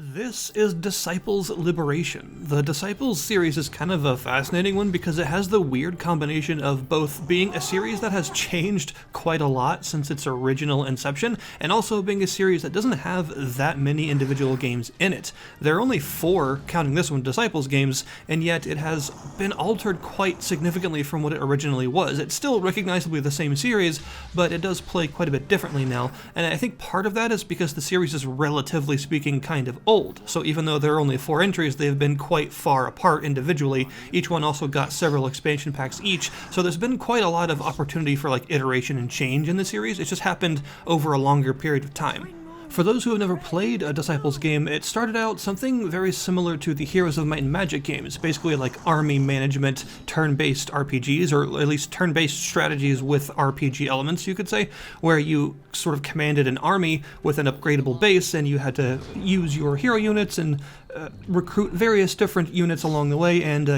This is Disciples Liberation. The Disciples series is kind of a fascinating one because it has the weird combination of both being a series that has changed quite a lot since its original inception, and also being a series that doesn't have that many individual games in it. There are only 4, counting this one, Disciples games, and yet it has been altered quite significantly from what it originally was. It's still recognizably the same series, but it does play quite a bit differently now, and I think part of that is because the series is relatively speaking kind of old. So even though there are only 4 entries, they've been quite far apart individually. Each one also got several expansion packs each, so there's been quite a lot of opportunity for iteration and change in the series. It's just happened over a longer period of time. For those who have never played a Disciples game, it started out something very similar to the Heroes of Might and Magic games, basically like army management, turn-based RPGs, or at least turn-based strategies with RPG elements, you could say, where you sort of commanded an army with an upgradable base, and you had to use your hero units and recruit various different units along the way and,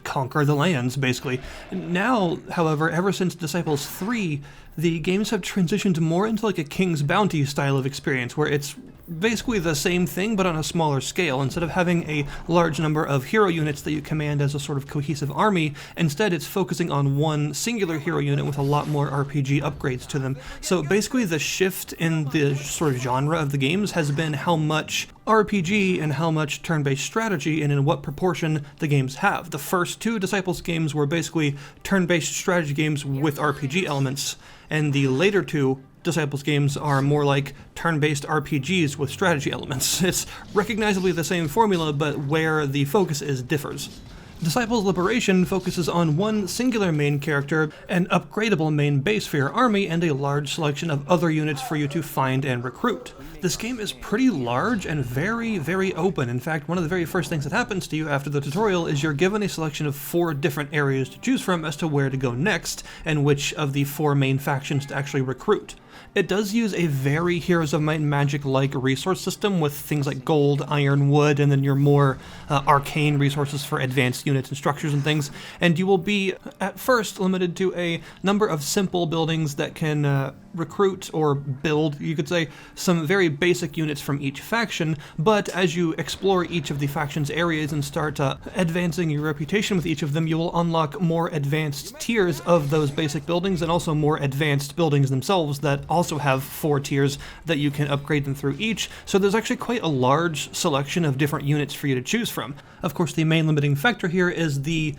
conquer the lands, basically. Now, however, ever since Disciples 3, the games have transitioned more into a King's Bounty style of experience, where it's basically the same thing but on a smaller scale. Instead of having a large number of hero units that you command as a sort of cohesive army, instead it's focusing on one singular hero unit with a lot more RPG upgrades to them. So basically the shift in the sort of genre of the games has been how much RPG and how much turn-based strategy and in what proportion the games have. The first 2 Disciples games were basically turn-based strategy games with RPG elements, and the later 2 Disciples games are more like turn-based RPGs with strategy elements. It's recognizably the same formula, but where the focus is differs. Disciples Liberation focuses on one singular main character, an upgradable main base for your army, and a large selection of other units for you to find and recruit. This game is pretty large and very, very open. In fact, one of the very first things that happens to you after the tutorial is you're given a selection of 4 different areas to choose from as to where to go next, and which of the 4 main factions to actually recruit. It does use a very Heroes of Might and Magic-like resource system with things like gold, iron, wood, and then your more arcane resources for advanced units and structures and things, and you will be, at first, limited to a number of simple buildings that can recruit or build, you could say, some very basic units from each faction, but as you explore each of the faction's areas and start advancing your reputation with each of them, you will unlock more advanced tiers of those basic buildings and also more advanced buildings themselves that also have 4 tiers that you can upgrade them through each, so there's actually quite a large selection of different units for you to choose from. Of course, the main limiting factor here is the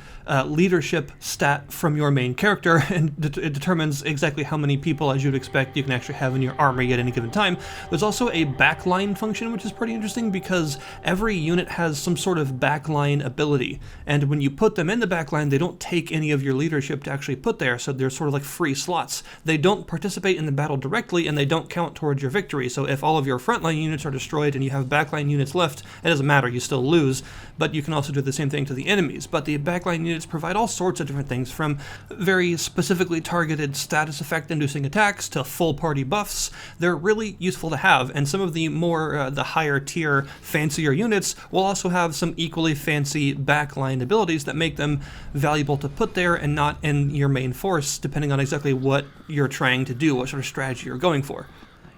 leadership stat from your main character, and it determines exactly how many people, as you'd expect, you can actually have in your army at any given time. There's also a backline function, which is pretty interesting because every unit has some sort of backline ability, and when you put them in the backline, they don't take any of your leadership to actually put there, so they're sort of like free slots. They don't participate in the battle directly, and they don't count towards your victory, so if all of your frontline units are destroyed and you have backline units left, it doesn't matter, you still lose, but you can also do the same thing to the enemies. But the backline units provide all sorts of different things, from very specifically targeted status effect inducing attacks to full party buffs. They're really useful to have, and some of the more the higher tier fancier units will also have some equally fancy backline abilities that make them valuable to put there and not in your main force, depending on exactly what you're trying to do, what sort of strategy you're going for.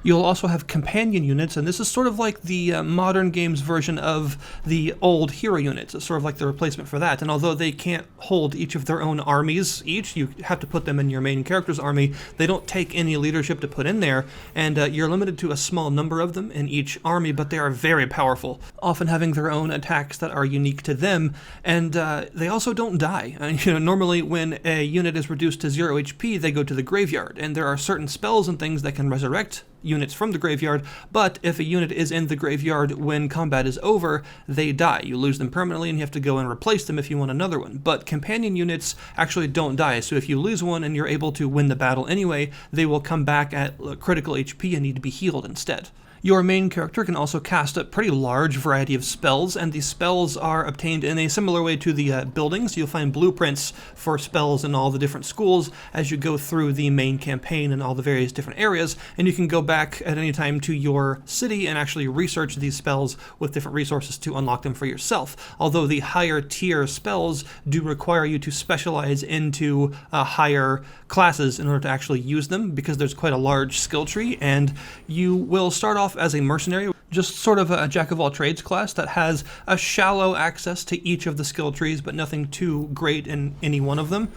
You'll also have companion units, and this is sort of like the modern game's version of the old hero units. It's sort of like the replacement for that, and although they can't hold each of their own armies each, you have to put them in your main character's army, they don't take any leadership to put in there, and you're limited to a small number of them in each army, but they are very powerful, often having their own attacks that are unique to them, and they also don't die. Normally when a unit is reduced to 0 HP, they go to the graveyard, and there are certain spells and things that can resurrect units from the graveyard, but if a unit is in the graveyard when combat is over, they die. You lose them permanently and you have to go and replace them if you want another one. But companion units actually don't die, so if you lose one and you're able to win the battle anyway, they will come back at critical HP and need to be healed instead. Your main character can also cast a pretty large variety of spells, and these spells are obtained in a similar way to the buildings. You'll find blueprints for spells in all the different schools as you go through the main campaign in all the various different areas, and you can go back at any time to your city and actually research these spells with different resources to unlock them for yourself. Although the higher tier spells do require you to specialize into higher classes in order to actually use them, because there's quite a large skill tree, and you will start off as a mercenary just sort of a jack-of-all-trades class that has a shallow access to each of the skill trees, but nothing too great in any one of them.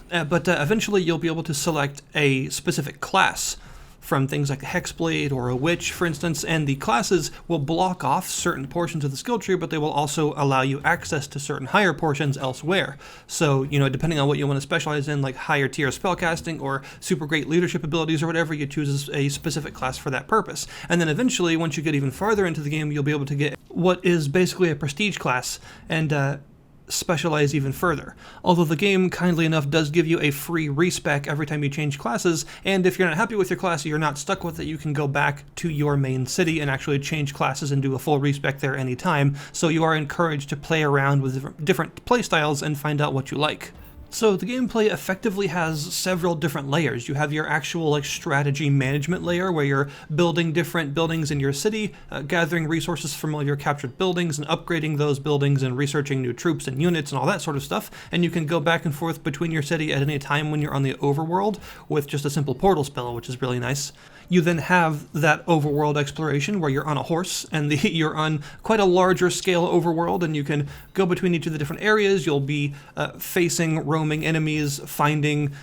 But eventually you'll be able to select a specific class from things like a Hexblade or a Witch, for instance, and the classes will block off certain portions of the skill tree, but they will also allow you access to certain higher portions elsewhere. So, depending on what you want to specialize in, like higher tier spellcasting or super great leadership abilities or whatever, you choose a specific class for that purpose. And then eventually, once you get even farther into the game, you'll be able to get what is basically a prestige class, and specialize even further. Although the game, kindly enough, does give you a free respec every time you change classes, and if you're not happy with your class, you're not stuck with it, you can go back to your main city and actually change classes and do a full respec there anytime, so you are encouraged to play around with different playstyles and find out what you like. So the gameplay effectively has several different layers. You have your actual strategy management layer where you're building different buildings in your city, gathering resources from all your captured buildings and upgrading those buildings and researching new troops and units and all that sort of stuff. And you can go back and forth between your city at any time when you're on the overworld with just a simple portal spell, which is really nice. You then have that overworld exploration where you're on a horse and you're on quite a larger scale overworld, and you can go between each of the different areas. You'll be facing roaming enemies, finding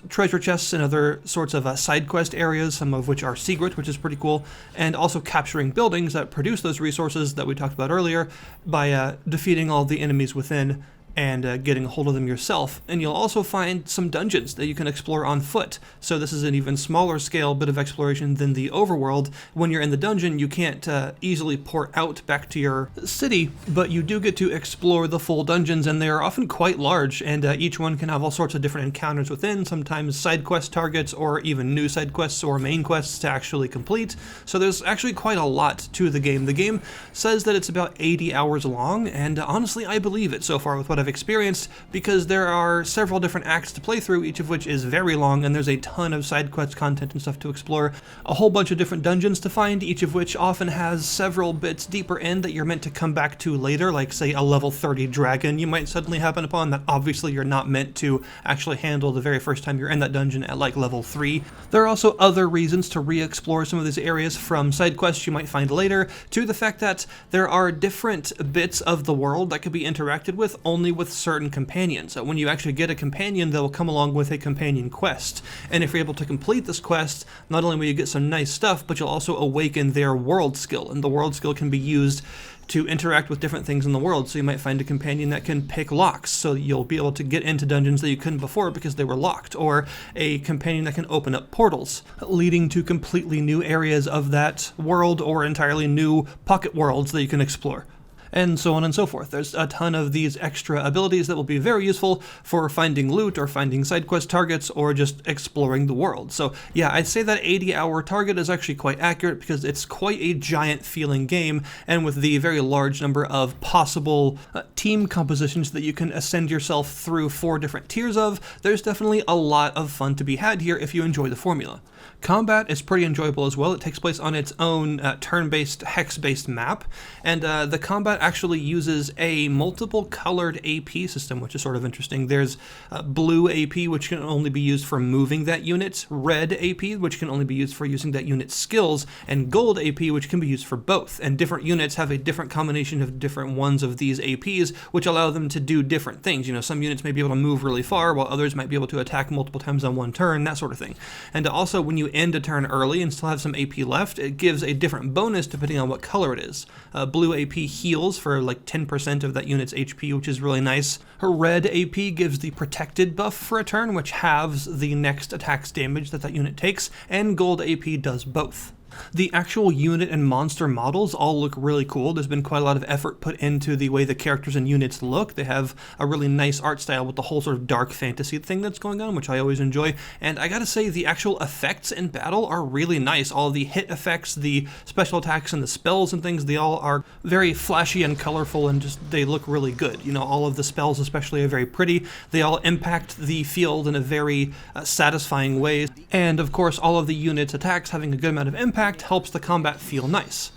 treasure chests and other sorts of side quest areas, some of which are secret, which is pretty cool, and also capturing buildings that produce those resources that we talked about earlier by defeating all the enemies within and getting a hold of them yourself. And you'll also find some dungeons that you can explore on foot. So this is an even smaller scale bit of exploration than the overworld. When you're in the dungeon, you can't easily port out back to your city, but you do get to explore the full dungeons, and they are often quite large, and each one can have all sorts of different encounters within, sometimes side quest targets or even new side quests or main quests to actually complete. So there's actually quite a lot to the game. The game says that it's about 80 hours long, and honestly I believe it so far with what I've experienced, because there are several different acts to play through, each of which is very long, and there's a ton of side quest content and stuff to explore, a whole bunch of different dungeons to find, each of which often has several bits deeper in that you're meant to come back to later, like say a level 30 dragon you might suddenly happen upon that obviously you're not meant to actually handle the very first time you're in that dungeon at like level 3. There are also other reasons to re-explore some of these areas, from side quests you might find later, to the fact that there are different bits of the world that can be interacted with only with certain companions. When you actually get a companion, they'll come along with a companion quest, and if you're able to complete this quest, not only will you get some nice stuff, but you'll also awaken their world skill, and the world skill can be used to interact with different things in the world. So you might find a companion that can pick locks, so you'll be able to get into dungeons that you couldn't before because they were locked, or a companion that can open up portals, leading to completely new areas of that world or entirely new pocket worlds that you can explore, and so on and so forth. There's a ton of these extra abilities that will be very useful for finding loot or finding side quest targets or just exploring the world. So yeah, I'd say that 80-hour target is actually quite accurate because it's quite a giant feeling game, and with the very large number of possible team compositions that you can ascend yourself through 4 different tiers of, there's definitely a lot of fun to be had here if you enjoy the formula. Combat is pretty enjoyable as well. It takes place on its own turn-based, hex-based map, and the combat actually uses a multiple colored AP system, which is sort of interesting. There's blue AP, which can only be used for moving that unit, red AP, which can only be used for using that unit's skills, and gold AP, which can be used for both. And different units have a different combination of different ones of these APs, which allow them to do different things. Some units may be able to move really far, while others might be able to attack multiple times on one turn, that sort of thing. And also, when you end a turn early and still have some AP left, it gives a different bonus depending on what color it is. Blue AP heals for like 10% of that unit's HP, which is really nice. Her red AP gives the protected buff for a turn, which halves the next attack's damage that unit takes, and gold AP does both. The actual unit and monster models all look really cool. There's been quite a lot of effort put into the way the characters and units look. They have a really nice art style with the whole sort of dark fantasy thing that's going on, which I always enjoy. And I gotta say, the actual effects in battle are really nice. All the hit effects, the special attacks, and the spells and things, they all are very flashy and colorful, and just they look really good. All of the spells especially are very pretty. They all impact the field in a very satisfying way. And of course, all of the units' attacks having a good amount of impact helps the combat feel nice.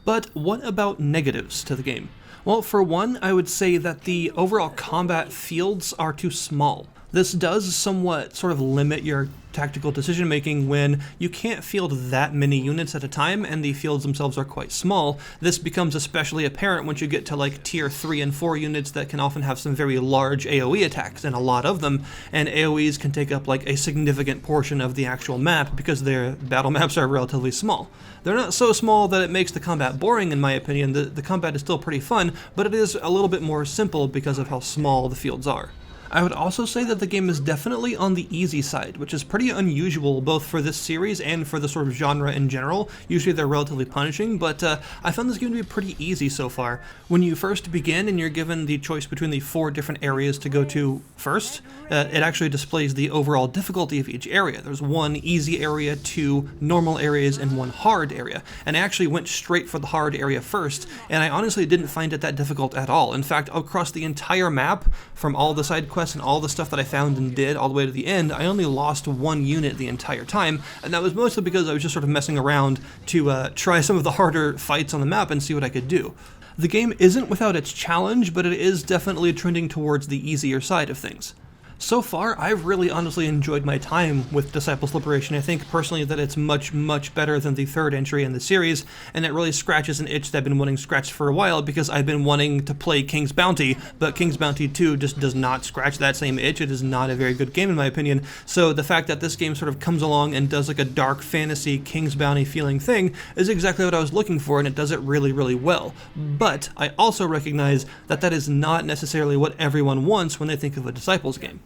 But what about negatives to the game? Well, for one, I would say that the overall combat fields are too small. This does somewhat sort of limit your tactical decision making when you can't field that many units at a time and the fields themselves are quite small. This becomes especially apparent once you get to like tier 3 and 4 units that can often have some very large AoE attacks, and a lot of them, and AoEs can take up like a significant portion of the actual map because their battle maps are relatively small. They're not so small that it makes the combat boring in my opinion. The combat is still pretty fun, but it is a little bit more simple because of how small the fields are. I would also say that the game is definitely on the easy side, which is pretty unusual both for this series and for the sort of genre in general. Usually they're relatively punishing, but I found this game to be pretty easy so far. When you first begin and you're given the choice between the 4 different areas to go to first, it actually displays the overall difficulty of each area. There's 1 easy area, 2 normal areas, and 1 hard area. And I actually went straight for the hard area first, and I honestly didn't find it that difficult at all. In fact, across the entire map, from all the side quests and all the stuff that I found and did all the way to the end, I only lost 1 unit the entire time, and that was mostly because I was just sort of messing around to try some of the harder fights on the map and see what I could do. The game isn't without its challenge, but it is definitely trending towards the easier side of things. So far, I've really honestly enjoyed my time with Disciples' Liberation. I think personally that it's much, much better than the 3rd entry in the series, and it really scratches an itch that I've been wanting scratched for a while because I've been wanting to play King's Bounty, but King's Bounty 2 just does not scratch that same itch. It is not a very good game in my opinion, so the fact that this game sort of comes along and does like a dark fantasy King's Bounty feeling thing is exactly what I was looking for, and it does it really, really well. But I also recognize that that is not necessarily what everyone wants when they think of a Disciples game.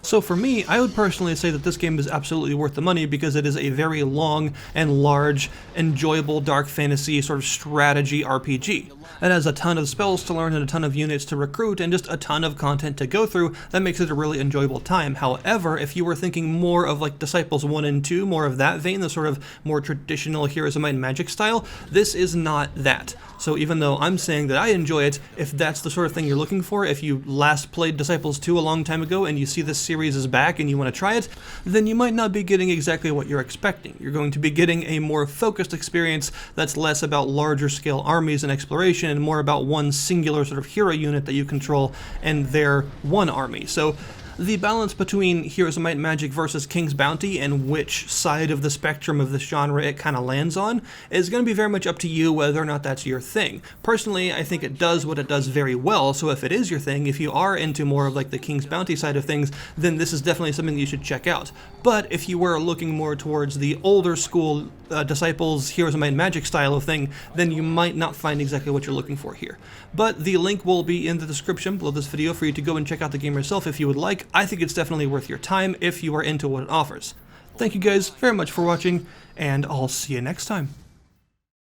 So for me, I would personally say that this game is absolutely worth the money because it is a very long and large, enjoyable dark fantasy sort of strategy RPG. It has a ton of spells to learn and a ton of units to recruit and just a ton of content to go through that makes it a really enjoyable time. However, if you were thinking more of like Disciples 1 and 2, more of that vein, the sort of more traditional Heroes of Might and Magic style, this is not that. So even though I'm saying that I enjoy it, if that's the sort of thing you're looking for, if you last played Disciples 2 a long time ago and you see this series is back and you want to try it, then you might not be getting exactly what you're expecting. You're going to be getting a more focused experience that's less about larger scale armies and exploration and more about one singular sort of hero unit that you control and their one army. So the balance between Heroes of Might and Magic versus King's Bounty and which side of the spectrum of this genre it kind of lands on is going to be very much up to you whether or not that's your thing. Personally, I think it does what it does very well, so if it is your thing, if you are into more of like the King's Bounty side of things, then this is definitely something that you should check out. But if you were looking more towards the older school Disciples, Heroes of Might and Magic style of thing, then you might not find exactly what you're looking for here. But the link will be in the description below this video for you to go and check out the game yourself if you would like. I think it's definitely worth your time if you are into what it offers. Thank you guys very much for watching, and I'll see you next time.